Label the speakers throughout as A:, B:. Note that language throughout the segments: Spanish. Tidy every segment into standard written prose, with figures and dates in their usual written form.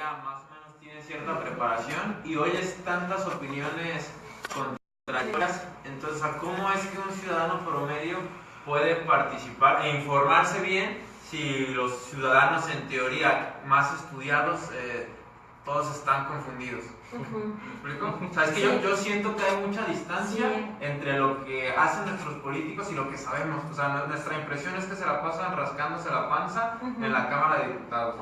A: ya más o menos tiene cierta preparación y oyes tantas opiniones contradictorias, entonces ¿cómo es que un ciudadano promedio puede participar e informarse bien si los ciudadanos en teoría más estudiados todos están confundidos? ¿Me explico? O sea, es que yo siento que hay mucha distancia entre lo que hacen nuestros políticos y lo que sabemos. O sea, nuestra impresión es que se la pasan rascándose la panza en la Cámara de Diputados.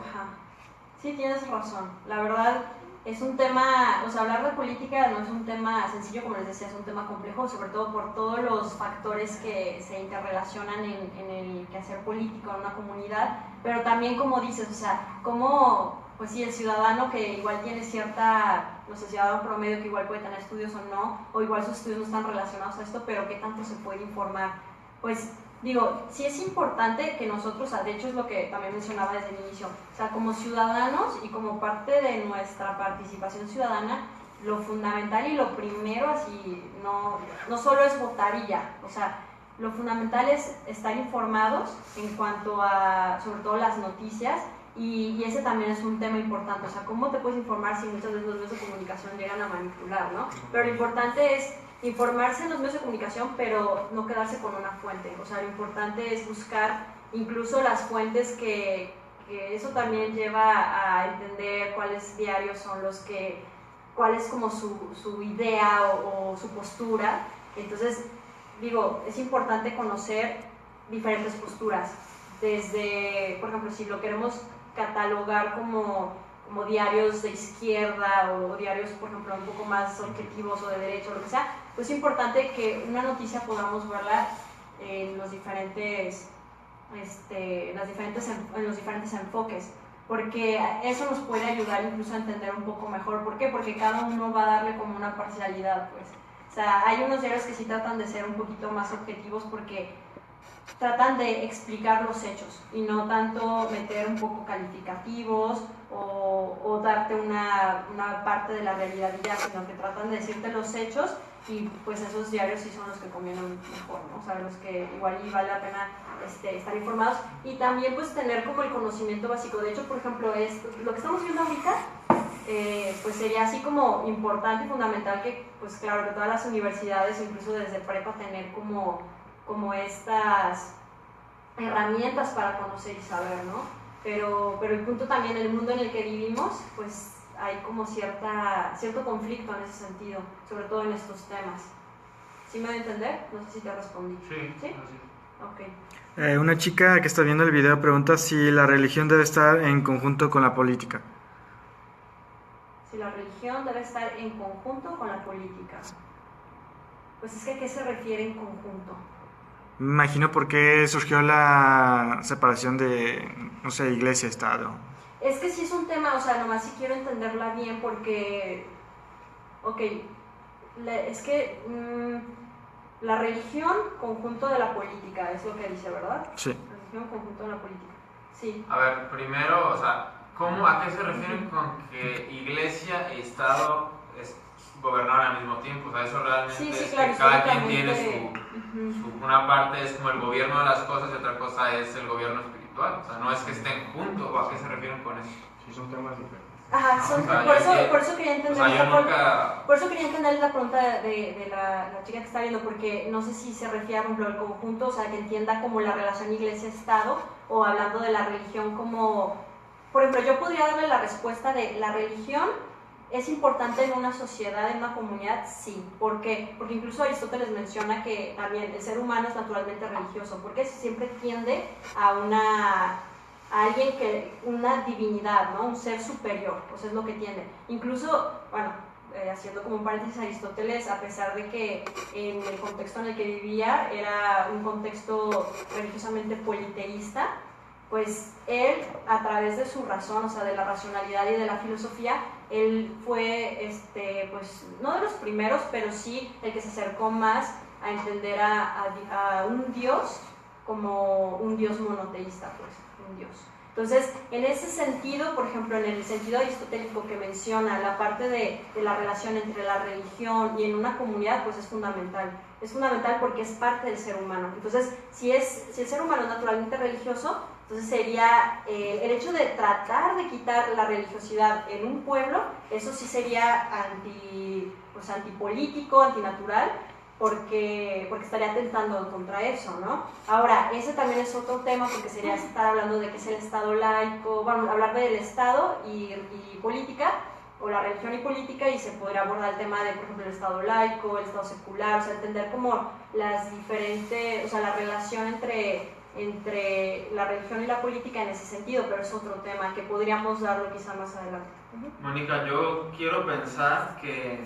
B: Sí, tienes razón. La verdad es un tema, o sea, hablar de política no es un tema sencillo, como les decía, es un tema complejo, sobre todo por todos los factores que se interrelacionan en el quehacer político en una comunidad, pero también como dices, o sea, como, pues sí, el ciudadano que igual tiene cierta, no sé, ciudadano promedio que igual puede tener estudios o no, o igual sus estudios no están relacionados a esto, pero qué tanto se puede informar. Pues digo, sí es importante que nosotros, de hecho es lo que también mencionaba desde el inicio, o sea, como ciudadanos y como parte de nuestra participación ciudadana, lo fundamental y lo primero, así, no solo es votar y ya, o sea, lo fundamental es estar informados en cuanto a, sobre todo, las noticias, y ese también es un tema importante, o sea, cómo te puedes informar si muchas veces los medios de comunicación llegan a manipular, ¿no? Pero lo importante es informarse en los medios de comunicación, pero no quedarse con una fuente, o sea, lo importante es buscar incluso las fuentes que eso también lleva a entender cuáles diarios son los que, cuál es como su idea o su postura. Entonces, digo, es importante conocer diferentes posturas, desde, por ejemplo, si lo queremos catalogar como diarios de izquierda o diarios, por ejemplo, un poco más objetivos o de derecha o lo que sea, pues es importante que una noticia podamos verla en los diferentes, en los diferentes enfoques, porque eso nos puede ayudar incluso a entender un poco mejor. ¿Por qué? Porque cada uno va a darle como una parcialidad, pues. O sea, hay unos diarios que sí tratan de ser un poquito más objetivos porque tratan de explicar los hechos y no tanto meter un poco calificativos o darte una parte de la realidad ya, sino que tratan de decirte los hechos, y pues esos diarios sí son los que convienen mejor, ¿no? O sea, los que igual y vale la pena estar informados y también pues tener como el conocimiento básico. De hecho, por ejemplo, lo que estamos viendo ahorita, pues sería así como importante y fundamental que, pues claro, que todas las universidades, incluso desde prepa, tener como estas herramientas para conocer y saber, ¿no? Pero el punto también, el mundo en el que vivimos, pues hay como cierto conflicto en ese sentido, sobre todo en estos temas. ¿Sí me voy a entender? No sé si te respondí.
A: Sí.
B: ¿Sí?
A: Ok.
C: Una chica que está viendo el video pregunta si la religión debe estar en conjunto con la política.
B: Si la religión debe estar en conjunto con la política. Pues es que ¿a qué se refiere en conjunto?
C: Me imagino por qué surgió la separación de, no sé, iglesia-estado.
B: Es que sí es un tema, o sea, nomás sí quiero entenderla bien porque, ok, es que la religión conjunto de la política, es lo que dice, ¿verdad?
C: Sí.
B: Religión conjunto de la política, sí.
A: A ver, primero, o sea, ¿a qué se refieren con que iglesia y Estado gobernaban al mismo tiempo? O sea, eso realmente
B: sí,
A: es
B: claro,
A: que cada quien tiene una parte es como el gobierno de las cosas y otra cosa es el gobierno espiritual. O sea, no es que estén juntos. ¿O a qué se refieren con eso?
D: Sí, son temas diferentes.
B: Ajá, por eso quería entender, por eso quería entender la pregunta de la chica que está viendo, porque no sé si se refiere, por ejemplo, al conjunto, o sea, que entienda como la relación iglesia-estado, o hablando de la religión como, por ejemplo, yo podría darle la respuesta de la religión ¿es importante en una sociedad, en una comunidad? Sí. ¿Por qué? Porque incluso Aristóteles menciona que también el ser humano es naturalmente religioso, porque siempre tiende a alguien una divinidad, ¿no? Un ser superior, o sea, es lo que tiende. Incluso, bueno, haciendo como un paréntesis, Aristóteles, a pesar de que en el contexto en el que vivía era un contexto religiosamente politeísta, pues él, a través de su razón, o sea, de la racionalidad y de la filosofía, él fue, pues, no de los primeros, pero sí el que se acercó más a entender a un Dios como un Dios monoteísta, pues, un Dios. Entonces, en ese sentido, por ejemplo, en el sentido aristotélico que menciona la parte de la relación entre la religión y en una comunidad, pues es fundamental. Es fundamental porque es parte del ser humano. Entonces, si el ser humano es naturalmente religioso, Entonces sería el hecho de tratar de quitar la religiosidad en un pueblo, eso sí sería antipolítico, antinatural, porque estaría atentando contra eso, ¿no? Ahora, ese también es otro tema, porque sería estar hablando de qué es el Estado laico, bueno, hablar del Estado y política, o la religión y política, y se podría abordar el tema de, por ejemplo, el Estado laico, el Estado secular, o sea, entender como las diferentes, o sea, la relación entre la religión y la política en ese sentido, pero es otro tema que podríamos darlo quizá más adelante.
A: Mónica, yo quiero pensar que,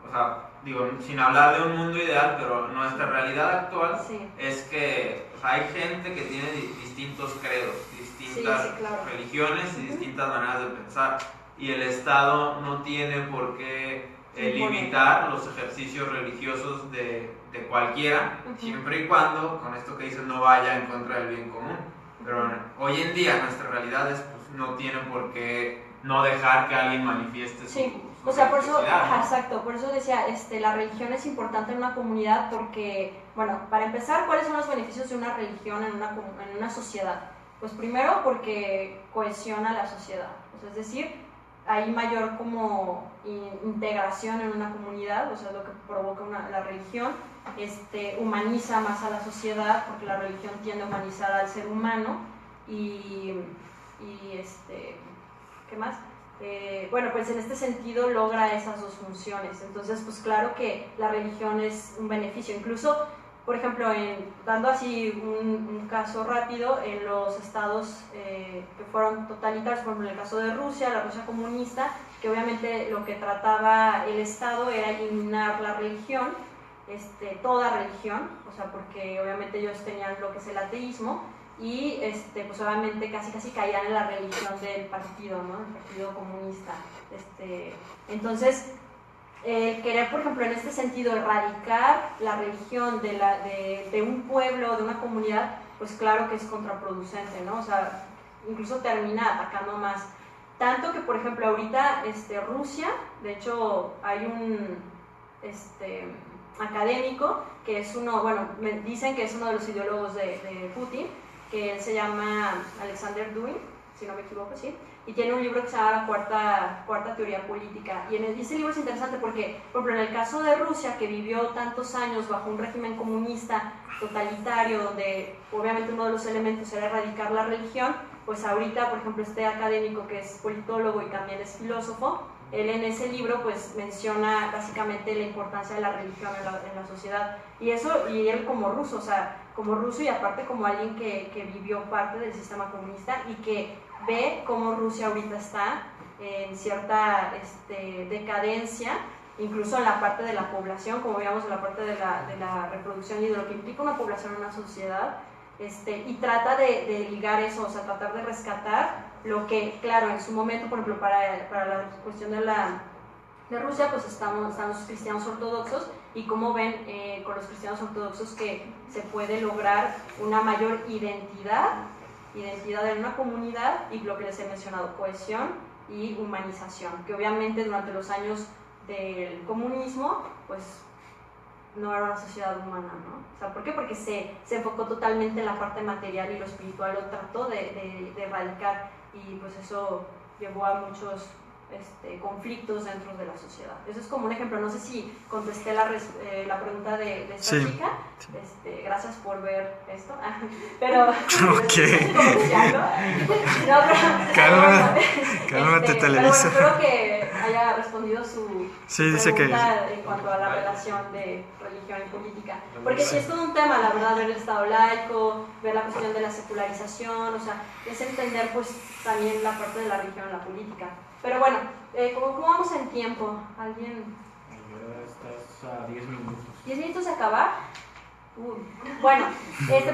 A: o sea, digo, sin hablar de un mundo ideal, pero nuestra realidad actual es que hay gente que tiene distintos credos, distintas religiones y distintas maneras de pensar, y el Estado no tiene por qué limitar los ejercicios religiosos de cualquiera, siempre y cuando, con esto que dices, no vaya en contra del bien común. Pero hoy en día nuestra realidad es, pues, no tiene por qué no dejar que alguien manifieste su
B: o sea, por eso, exacto, por eso decía, la religión es importante en una comunidad porque, bueno, para empezar, ¿cuáles son los beneficios de una religión en una sociedad? Pues primero porque cohesiona la sociedad, o sea, es decir, hay mayor como integración en una comunidad, o sea, lo que provoca la religión, humaniza más a la sociedad, porque la religión tiende a humanizar al ser humano, y ¿qué más? Bueno, pues en este sentido logra esas dos funciones. Entonces, pues claro que la religión es un beneficio. Incluso, por ejemplo, dando así un caso rápido, en los estados que fueron totalitarios, por ejemplo, en el caso de Rusia, la Rusia comunista, que obviamente lo que trataba el Estado era eliminar la religión, toda religión, o sea, porque obviamente ellos tenían lo que es el ateísmo, y pues obviamente casi caían en la religión del partido, ¿no? El partido comunista. Entonces, querer, por ejemplo, en este sentido, erradicar la religión de un pueblo, de una comunidad, pues claro que es contraproducente, ¿no? O sea, incluso termina atacando más. Tanto que, por ejemplo, ahorita Rusia, de hecho, hay un académico que es me dicen que es uno de los ideólogos de Putin, que él se llama Alexander Dugin, si no me equivoco, sí, y tiene un libro que se llama La Cuarta Teoría Política, y ese libro es interesante porque, por ejemplo, en el caso de Rusia, que vivió tantos años bajo un régimen comunista totalitario, donde obviamente uno de los elementos era erradicar la religión, pues ahorita, por ejemplo, este académico que es politólogo y también es filósofo, él en ese libro pues menciona básicamente la importancia de la religión en la sociedad, y él como ruso, o sea, como ruso y aparte como alguien que vivió parte del sistema comunista y que ve cómo Rusia ahorita está en cierta decadencia, incluso en la parte de la población, como veíamos en la parte de la reproducción y de lo que implica una población en una sociedad, y trata de ligar eso, o sea, tratar de rescatar lo que, claro, en su momento, por ejemplo, para la cuestión de Rusia, pues están los cristianos ortodoxos, y cómo ven con los cristianos ortodoxos que se puede lograr una mayor identidad en una comunidad, y lo que les he mencionado, cohesión y humanización, que obviamente durante los años del comunismo, pues no era una sociedad humana, ¿no? O sea, ¿por qué? Porque se enfocó totalmente en la parte material, y lo espiritual lo trató de erradicar, y pues eso llevó a muchos conflictos dentro de la sociedad. Eso es como un ejemplo. No sé si contesté la pregunta de esta chica. Gracias por ver esto. Pero
C: okay. Cálmate, Televisa.
B: Pero espero que haya respondido su
C: dice
B: pregunta en cuanto a la relación de religión y política, porque sí es todo un tema, la verdad, ver el Estado laico, ver la cuestión de la secularización, o sea, es entender pues también la parte de la religión en la política. Pero bueno, ¿cómo vamos en tiempo? ¿Alguien?
D: Estás a 10 minutos.
B: ¿10 minutos de acabar? Bueno,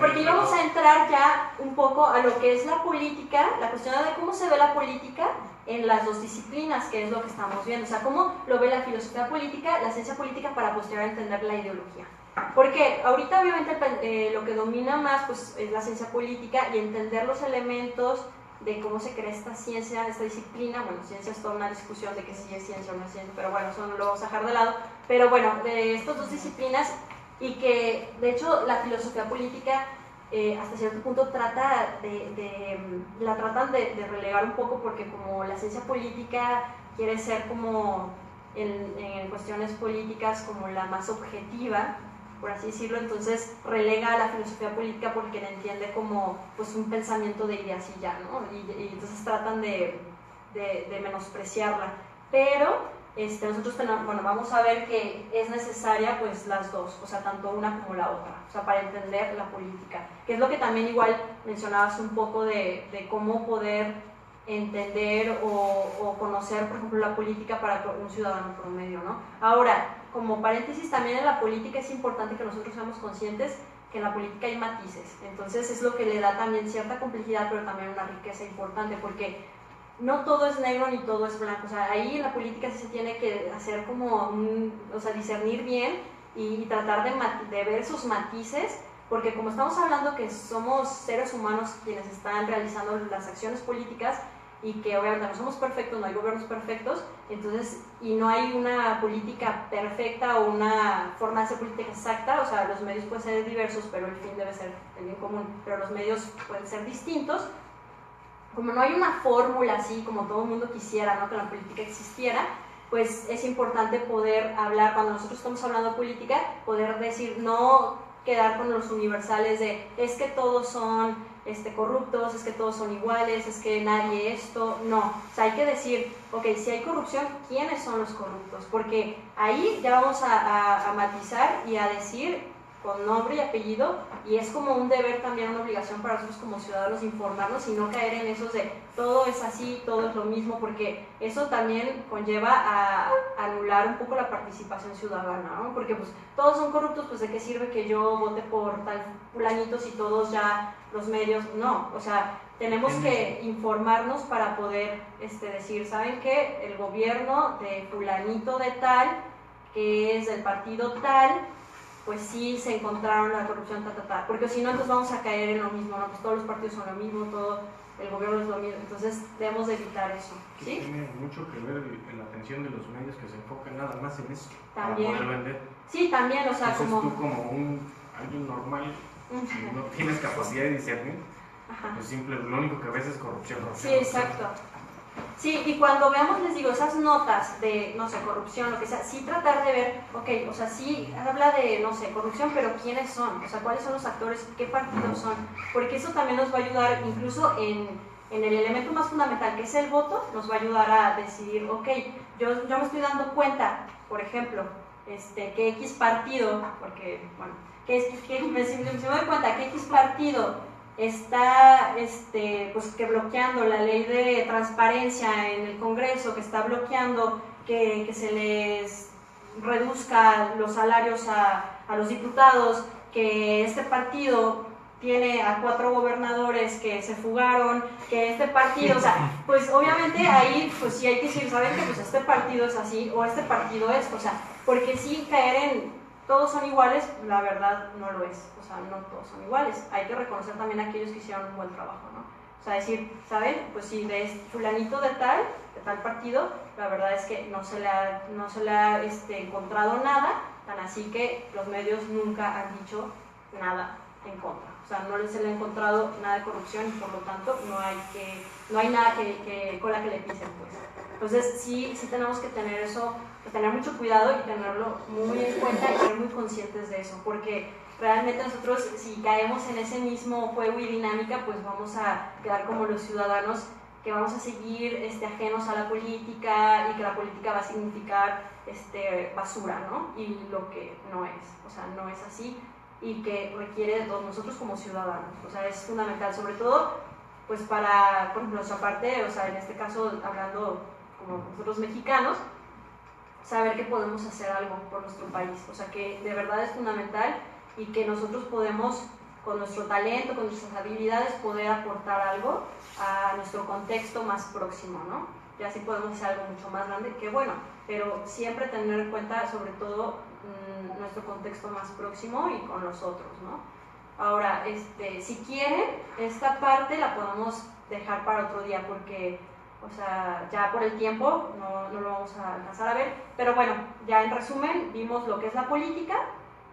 B: porque íbamos a entrar ya un poco a lo que es la política, la cuestión de cómo se ve la política en las dos disciplinas, que es lo que estamos viendo. O sea, cómo lo ve la filosofía política, la ciencia política, para posterior entender la ideología. Porque ahorita obviamente lo que domina más pues, es la ciencia política, y entender los elementos de cómo se crea esta ciencia, esta disciplina. Bueno, ciencia es toda una discusión de que si es ciencia o no es ciencia, pero bueno, eso no lo vamos a dejar de lado. Pero bueno, de estas dos disciplinas, y que de hecho la filosofía política hasta cierto punto tratan de relegar un poco, porque como la ciencia política quiere ser como en cuestiones políticas como la más objetiva, por así decirlo, entonces relega a la filosofía política porque la entiende como pues un pensamiento de ideas y ya, ¿no? Y entonces tratan de menospreciarla, pero nosotros vamos a ver que es necesaria pues las dos, o sea, tanto una como la otra, o sea, para entender la política, que es lo que también igual mencionabas un poco de cómo poder entender o conocer, por ejemplo, la política para un ciudadano promedio, ¿no? Ahora, como paréntesis, también en la política es importante que nosotros seamos conscientes que en la política hay matices, entonces es lo que le da también cierta complejidad, pero también una riqueza importante, porque no todo es negro ni todo es blanco, o sea, ahí en la política sí se tiene que hacer como o sea, discernir bien y tratar de ver esos matices, porque como estamos hablando que somos seres humanos quienes están realizando las acciones políticas y que obviamente no somos perfectos, no hay gobiernos perfectos, entonces, y no hay una política perfecta o una forma de hacer política exacta, o sea, los medios pueden ser diversos, pero el fin debe ser el bien común, pero los medios pueden ser distintos. Como no hay una fórmula así como todo el mundo quisiera, ¿no?, que la política existiera, pues es importante poder hablar, cuando nosotros estamos hablando de política, poder decir, no quedar con los universales de es que todos son corruptos, es que todos son iguales, es que nadie esto, no, o sea, hay que decir, ok, si hay corrupción, ¿quiénes son los corruptos? Porque ahí ya vamos a matizar y a decir con nombre y apellido, y es como un deber también, una obligación para nosotros como ciudadanos informarnos y no caer en esos de todo es así, todo es lo mismo, porque eso también conlleva a anular un poco la participación ciudadana, ¿no? Porque pues todos son corruptos, pues de qué sirve que yo vote por tal fulanito si todos ya los medios, no, o sea, tenemos que informarnos para poder decir, ¿saben qué? El gobierno de fulanito de tal, que es del partido tal, pues sí se encontraron la corrupción, porque si no, entonces vamos a caer en lo mismo, ¿no? Pues todos los partidos son lo mismo, todo el gobierno es lo mismo, entonces debemos de evitar eso, ¿sí?
D: Tiene mucho que ver la atención de los medios que se enfocan nada más en eso,
B: También.
D: para poder vender.
B: Sí, también, o sea,
D: entonces,
B: como...
D: tú como alguien normal, si no tienes capacidad de discernir, pues lo único que ves es corrupción.
B: Sí, exacto. Sí, y cuando veamos, les digo, esas notas de, no sé, corrupción, lo que sea, sí tratar de ver, ok, o sea, sí habla de, no sé, corrupción, pero ¿quiénes son? O sea, ¿cuáles son los actores? ¿Qué partidos son? Porque eso también nos va a ayudar, incluso en el elemento más fundamental, que es el voto, nos va a ayudar a decidir, ok, yo me estoy dando cuenta, por ejemplo, que X partido, porque, bueno, si me doy cuenta que X partido está pues que bloqueando la ley de transparencia en el Congreso, que está bloqueando que se les reduzca los salarios a los diputados, que este partido tiene a 4 gobernadores que se fugaron, que este partido, o sea, pues obviamente ahí pues sí hay que decir, ¿saben que pues este partido es así o este partido es? O sea, porque sí caer en todos son iguales, la verdad no lo es, o sea, no todos son iguales, hay que reconocer también a aquellos que hicieron un buen trabajo, ¿no? O sea, decir, ¿saben? Pues si de fulanito de tal partido, la verdad es que no se le ha encontrado nada, tan así que los medios nunca han dicho nada en contra, o sea, no se le ha encontrado nada de corrupción y por lo tanto no hay nada cola que le pisen, pues. Entonces sí tenemos que tener eso, tener mucho cuidado y tenerlo muy en cuenta y ser muy conscientes de eso, porque realmente nosotros si caemos en ese mismo juego y dinámica, pues vamos a quedar como los ciudadanos que vamos a seguir ajenos a la política y que la política va a significar basura, ¿no? Y lo que no es, o sea, no es así y que requiere de todos nosotros como ciudadanos, o sea, es fundamental, sobre todo pues para, por ejemplo, nuestra parte, o sea, en este caso hablando como nosotros mexicanos, saber que podemos hacer algo por nuestro país, o sea que de verdad es fundamental y que nosotros podemos con nuestro talento, con nuestras habilidades poder aportar algo a nuestro contexto más próximo, ¿no? Y así podemos hacer algo mucho más grande, que bueno, pero siempre tener en cuenta sobre todo nuestro contexto más próximo y con los otros, ¿no? Ahora, si quieren, esta parte la podemos dejar para otro día porque o sea, ya por el tiempo no lo vamos a alcanzar a ver, pero bueno, ya en resumen vimos lo que es la política,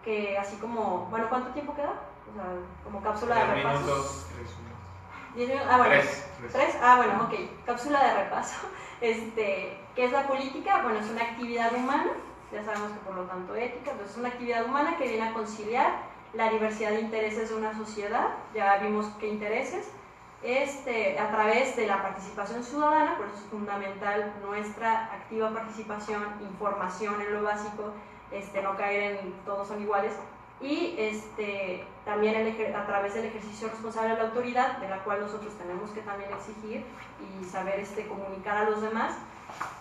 B: que así como, bueno, ¿cuánto tiempo queda? O sea, como cápsula de
A: 10
B: repaso.
A: minutos,
B: 10 minutos. Ah, bueno.
A: 3.
B: 3. Ah, bueno, ok. Cápsula de repaso. ¿Qué es la política? Bueno, es una actividad humana, ya sabemos que por lo tanto ética, entonces es una actividad humana que viene a conciliar la diversidad de intereses de una sociedad, ya vimos qué intereses, a través de la participación ciudadana, por eso es fundamental nuestra activa participación, información en lo básico, no caer en todos son iguales, y también a través del ejercicio responsable de la autoridad, de la cual nosotros tenemos que también exigir y saber comunicar a los demás,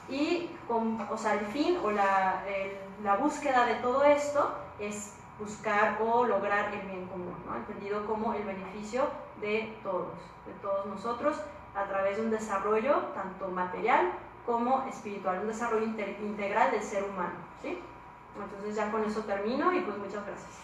B: y el fin o la búsqueda de todo esto es buscar o lograr el bien común, ¿no? Entendido como el beneficio de todos nosotros, a través de un desarrollo tanto material como espiritual, un desarrollo integral del ser humano, ¿sí? Entonces ya con eso termino y pues muchas gracias.